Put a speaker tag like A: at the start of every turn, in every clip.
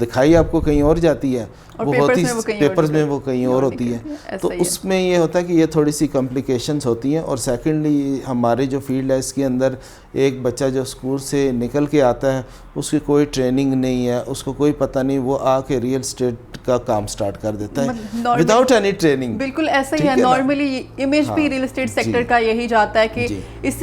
A: دکھائی آپ کو کہیں اور جاتی ہے,
B: اور
A: وہ
B: پیپرز
A: ہوتی
B: میں وہ کہیں
A: پیپرز
B: اور
A: میں وہ کہیں اور ہوتی ہے. تو اس میں یہ ہوتا ہے کہ یہ تھوڑی سی کمپلیکیشنز ہوتی ہیں. اور سیکنڈلی ہمارے جو فیلڈ ہے اس کے اندر ایک بچہ جو اسکول سے نکل کے آتا ہے اس کی کوئی ٹریننگ نہیں ہے, اس کو کوئی پتہ نہیں, وہ آ کے ریئل اسٹیٹ کا کام سٹارٹ کر دیتا ہے وداؤٹ اینی ٹریننگ.
B: بالکل ایسا ہی ہے, نارملی امیج بھی ریئل اسٹیٹ سیکٹر کا یہی جاتا ہے کہ اس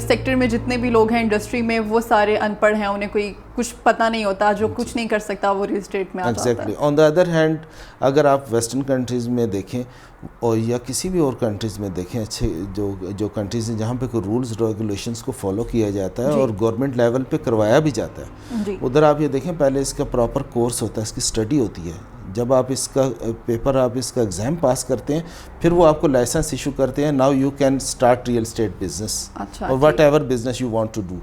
B: سیکٹر میں جتنے بھی لوگ ہیں انڈسٹری میں وہ سارے ان پڑھ ہیں, انہیں کوئی کچھ پتہ نہیں ہوتا, جو کچھ نہیں کر سکتا وہ ریئل اسٹیٹ میں آ جاتا ہے.
A: Exactly. On the other hand اگر آپ ویسٹرن کنٹریز میں دیکھیں اور یا کسی بھی اور کنٹریز میں دیکھیں, اچھے جو کنٹریز ہیں جہاں پہ کوئی رولز ریگولیشنس کو فالو کیا جاتا ہے اور گورنمنٹ لیول پہ کروایا بھی جاتا ہے, ادھر آپ یہ دیکھیں پہلے اس کا پراپر کورس ہوتا ہے, اس کی اسٹڈی ہوتی ہے. جب آپ اس کا پیپر آپ اس کا ایگزام پاس کرتے ہیں پھر وہ آپ کو لائسنس ایشو کرتے ہیں. Now you can start real estate business اور whatever business you want to do.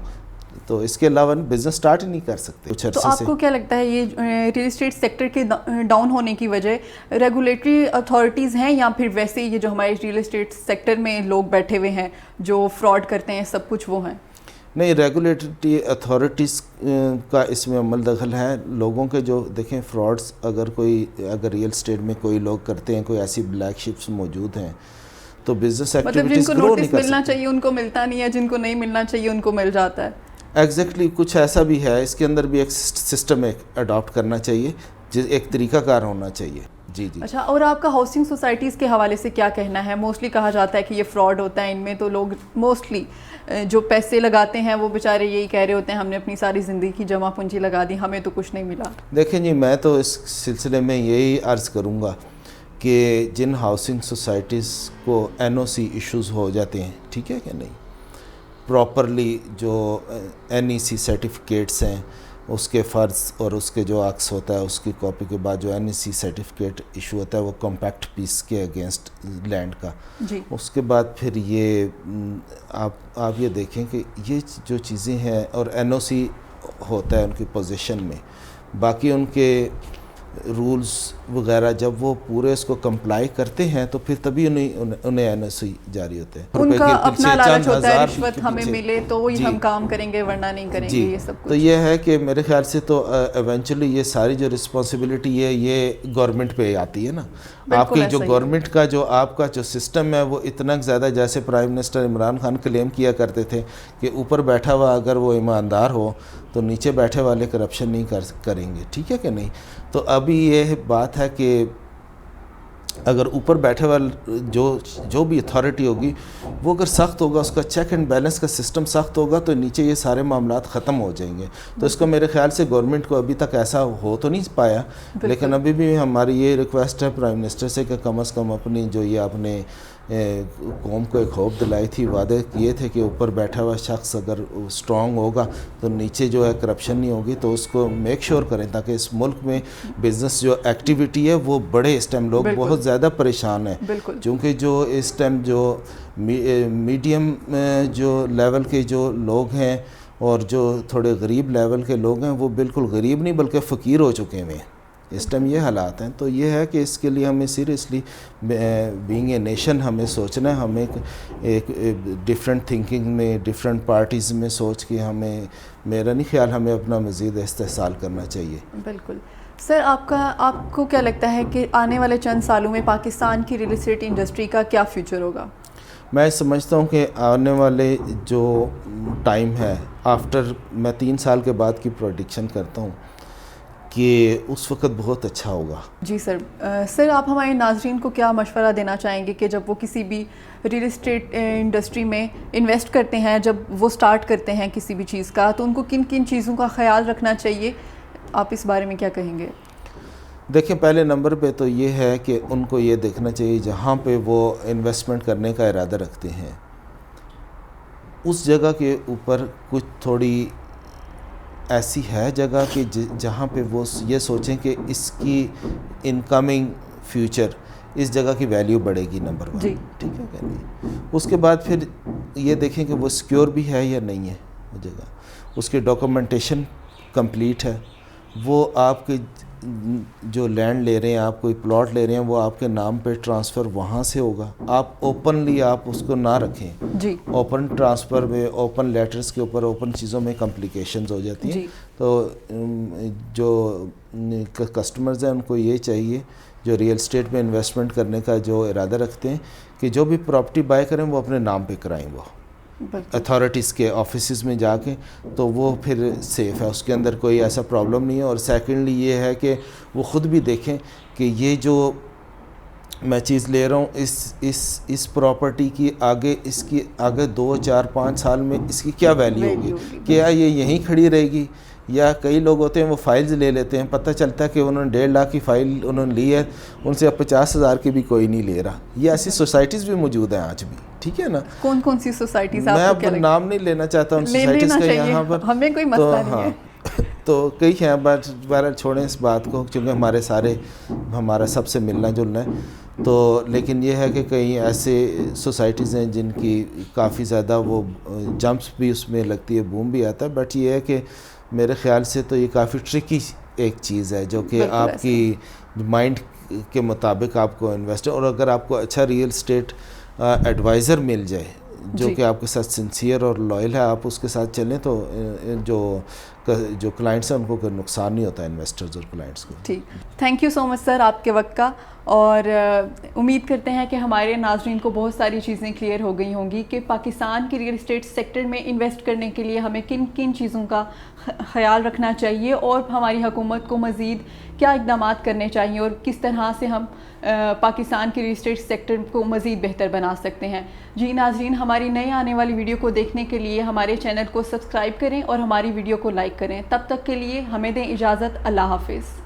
A: تو اس کے علاوہ بزنس سٹارٹ ہی نہیں کر سکتے کچھ عرصے سے.
B: تو آپ کو کیا لگتا ہے یہ ریئل اسٹیٹ سیکٹر کے ڈاؤن ہونے کی وجہ ریگولیٹری اتھارٹیز ہیں یا پھر ویسے یہ جو ہمارے ریئل اسٹیٹ سیکٹر میں لوگ بیٹھے ہوئے ہیں جو فراڈ کرتے ہیں سب کچھ وہ ہیں؟
A: نہیں, ریگولیٹری اتھارٹیز کا اس میں عمل دخل ہے. لوگوں کے جو دیکھیں فراڈس اگر ریئل اسٹیٹ میں کوئی لوگ کرتے ہیں, کوئی ایسی بلیک شپس موجود ہیں تو بزنس ایکٹیویٹیز گرو نہیں کر سکتے.
B: مطلب جن کو نوٹس ملنا چاہیے ان کو ملتا نہیں ہے, جن کو نہیں ملنا چاہیے ان کو مل جاتا ہے.
A: ایگزیکٹلی کچھ ایسا بھی ہے. اس کے اندر بھی ایک سسٹم اڈاپٹ کرنا چاہیے, ایک طریقہ کار ہونا چاہیے. جی جی.
B: اچھا, اور آپ کا ہاؤسنگ سوسائٹیز کے حوالے سے کیا کہنا ہے؟ موسٹلی کہا جاتا ہے کہ یہ فراڈ ہوتا ہے, ان میں تو لوگ موسٹلی جو پیسے لگاتے ہیں وہ بیچارے یہی کہہ رہے ہوتے ہیں ہم نے اپنی ساری زندگی کی جمع پونجی لگا دی, ہمیں تو کچھ نہیں ملا.
A: دیکھیں جی, میں تو اس سلسلے میں یہی عرض کروں گا کہ جن ہاؤسنگ سوسائٹیز کو NOC ایشوز ہو جاتے ہیں, ٹھیک ہے کہ نہیں, پراپرلی جو NEC سرٹیفکیٹس ہیں اس کے فرض اور اس کے جو عکس ہوتا ہے اس کی کاپی کے بعد جو NEC سرٹیفکیٹ ایشو ہوتا ہے وہ کمپیکٹ پیس کے اگینسٹ لینڈ کا, اس کے بعد پھر یہ آپ یہ دیکھیں کہ یہ جو چیزیں ہیں اور NOC ہوتا ہے ان کی پوزیشن میں, باقی ان کے رولز وغیرہ جب وہ پورے اس کو کمپلائی کرتے ہیں تو پھر تبھی انہیں NOC جاری ہوتے ہیں.
B: ان کا اپنا لالچ ہوتا ہے رشوت ہمیں ملے تو وہی ہم کام کریں گے ورنہ نہیں کریں گے, یہ سب کچھ.
A: تو یہ ہے کہ میرے خیال سے تو ایونچولی یہ ساری جو رسپانسبلٹی ہے یہ گورنمنٹ پہ آتی ہے نا. آپ کی جو گورنمنٹ کا جو آپ کا جو سسٹم ہے وہ اتنا زیادہ, جیسے پرائم منسٹر عمران خان کلیم کیا کرتے تھے کہ اوپر بیٹھا ہوا اگر وہ ایماندار ہو تو نیچے بیٹھے والے کرپشن نہیں کریں گے, ٹھیک ہے کہ نہیں. تو ابھی یہ بات ہے کہ اگر اوپر بیٹھے والے جو بھی اتھارٹی ہوگی وہ اگر سخت ہوگا, اس کا چیک اینڈ بیلنس کا سسٹم سخت ہوگا تو نیچے یہ سارے معاملات ختم ہو جائیں گے. تو اس کو میرے خیال سے گورنمنٹ کو ابھی تک ایسا ہو تو نہیں پایا, لیکن ابھی بھی ہماری یہ ریکویسٹ ہے پرائم منسٹر سے کہ کم از کم اپنی جو یہ آپ نے قوم کو ایک خوف دلائی تھی, وعدے کیے تھے کہ اوپر بیٹھا ہوا شخص اگر اسٹرانگ ہوگا تو نیچے جو ہے کرپشن نہیں ہوگی, تو اس کو میک شور کریں تاکہ اس ملک میں بزنس جو ایکٹیویٹی ہے وہ بڑھے. اس ٹائم لوگ بہت زیادہ پریشان ہیں کیونکہ جو اس ٹائم جو میڈیم جو لیول کے جو لوگ ہیں اور جو تھوڑے غریب لیول کے لوگ ہیں وہ بالکل غریب نہیں بلکہ فقیر ہو چکے ہوئے ہیں اس ٹائم, یہ حالات ہیں. تو یہ ہے کہ اس کے لیے ہمیں سیریسلی بینگ اے نیشن ہمیں سوچنا ہے, ہمیں ایک ڈفرینٹ تھنکنگ میں ڈفرینٹ پارٹیز میں سوچ کے ہمیں, میرا نہیں خیال ہمیں اپنا مزید استحصال کرنا چاہیے.
B: بالکل. سر آپ کو کیا لگتا ہے کہ آنے والے چند سالوں میں پاکستان کی ریئل اسٹیٹ انڈسٹری کا کیا فیوچر ہوگا؟
A: میں سمجھتا ہوں کہ آنے والے جو ٹائم ہے آفٹر, میں 3 سال کے بعد کی پروڈکشن کرتا ہوں کہ اس وقت بہت اچھا ہوگا. جی
B: سر آپ ہمارے ناظرین کو کیا مشورہ دینا چاہیں گے کہ جب وہ کسی بھی ریئل اسٹیٹ انڈسٹری میں انویسٹ کرتے ہیں, جب وہ سٹارٹ کرتے ہیں کسی بھی چیز کا, تو ان کو کن کن چیزوں کا خیال رکھنا چاہیے؟ آپ اس بارے میں کیا کہیں گے؟
A: دیکھیں, پہلے نمبر پہ تو یہ ہے کہ ان کو یہ دیکھنا چاہیے جہاں پہ وہ انویسٹمنٹ کرنے کا ارادہ رکھتے ہیں اس جگہ کے اوپر کچھ تھوڑی ایسی ہے جگہ کہ جہاں پہ وہ یہ سوچیں کہ اس کی انکمنگ فیوچر اس جگہ کی ویلیو بڑھے گی, نمبر 1, ٹھیک ہے کہ نہیں. اس کے بعد پھر یہ دیکھیں کہ وہ سیکیور بھی ہے یا نہیں ہے وہ جگہ, اس کی ڈاکومنٹیشن کمپلیٹ ہے, وہ آپ کے جو لینڈ لے رہے ہیں, آپ کوئی پلاٹ لے رہے ہیں, وہ آپ کے نام پہ ٹرانسفر وہاں سے ہوگا. آپ اوپنلی آپ اس کو نہ رکھیں.
B: جی.
A: اوپن ٹرانسفر میں, اوپن لیٹرز کے اوپر, اوپن چیزوں میں کمپلیکیشنز ہو جاتی ہیں. تو جو کسٹمرز ہیں ان کو یہ چاہیے جو ریئل اسٹیٹ میں انویسٹمنٹ کرنے کا جو ارادہ رکھتے ہیں کہ جو بھی پراپرٹی بائی کریں وہ اپنے نام پہ کرائیں, وہ اتھارٹیز کے آفیسز میں جا کے, تو وہ پھر سیف ہے, اس کے اندر کوئی ایسا پرابلم نہیں ہے. اور سیکنڈلی یہ ہے کہ وہ خود بھی دیکھیں کہ یہ جو میں چیز لے رہا ہوں اس پراپرٹی کی اس کی آگے 2, 4, 5 سال میں اس کی کیا ویلیو ہوگی, کیا یہ یہیں کھڑی رہے گی, یا کئی لوگ ہوتے ہیں وہ فائلز لے لیتے ہیں, پتہ چلتا ہے کہ انہوں نے 1.5 لاکھ کی فائل انہوں نے لی ہے, ان سے اب 50,000 کی بھی کوئی نہیں لے رہا. یہ ایسی سوسائٹیز بھی موجود ہیں آج بھی. ٹھیک ہے نا. کون
B: کون سی سوسائٹیز؟
A: میں اب نام نہیں لینا چاہتا ان سوسائٹیز کا یہاں پر,
B: ہمیں کوئی مسئلہ نہیں ہے.
A: تو کئی ہیں, بہرحال چھوڑیں اس بات کو, کیونکہ ہمارا سب سے ملنا جلنا ہے. تو لیکن یہ ہے کہ کئی ایسے سوسائٹیز ہیں جن کی کافی زیادہ وہ جمپس بھی اس میں لگتی ہے, بوم بھی آتا ہے. بٹ یہ ہے کہ میرے خیال سے تو یہ کافی ٹرکی ایک چیز ہے جو کہ آپ کی مائنڈ کے مطابق آپ کو انویسٹ, اور اگر آپ کو اچھا ریئل اسٹیٹ ایڈوائزر مل جائے جو کہ آپ کے ساتھ سنسیئر اور لائل ہے, آپ اس کے ساتھ چلیں تو جو کلائنٹس ہیں ان کو کوئی نقصان نہیں ہوتا انویسٹرز اور کلائنٹس کو.
B: ٹھیک, تھینک یو سو مچ سر آپ کے وقت کا, اور امید کرتے ہیں کہ ہمارے ناظرین کو بہت ساری چیزیں کلیئر ہو گئی ہوں گی کہ پاکستان کے ریئل اسٹیٹ سیکٹر میں انویسٹ کرنے کے لیے ہمیں کن کن چیزوں کا خیال رکھنا چاہیے, اور ہماری حکومت کو مزید کیا اقدامات کرنے چاہیے, اور کس طرح سے ہم پاکستان کے ریئل اسٹیٹ سیکٹر کو مزید بہتر بنا سکتے ہیں. جی ناظرین, ہماری نئی آنے والی ویڈیو کو دیکھنے کے لیے ہمارے چینل کو سبسکرائب کریں اور ہماری ویڈیو کو لائک کریں. تب تک کے لیے ہمیں دیں اجازت. اللہ حافظ.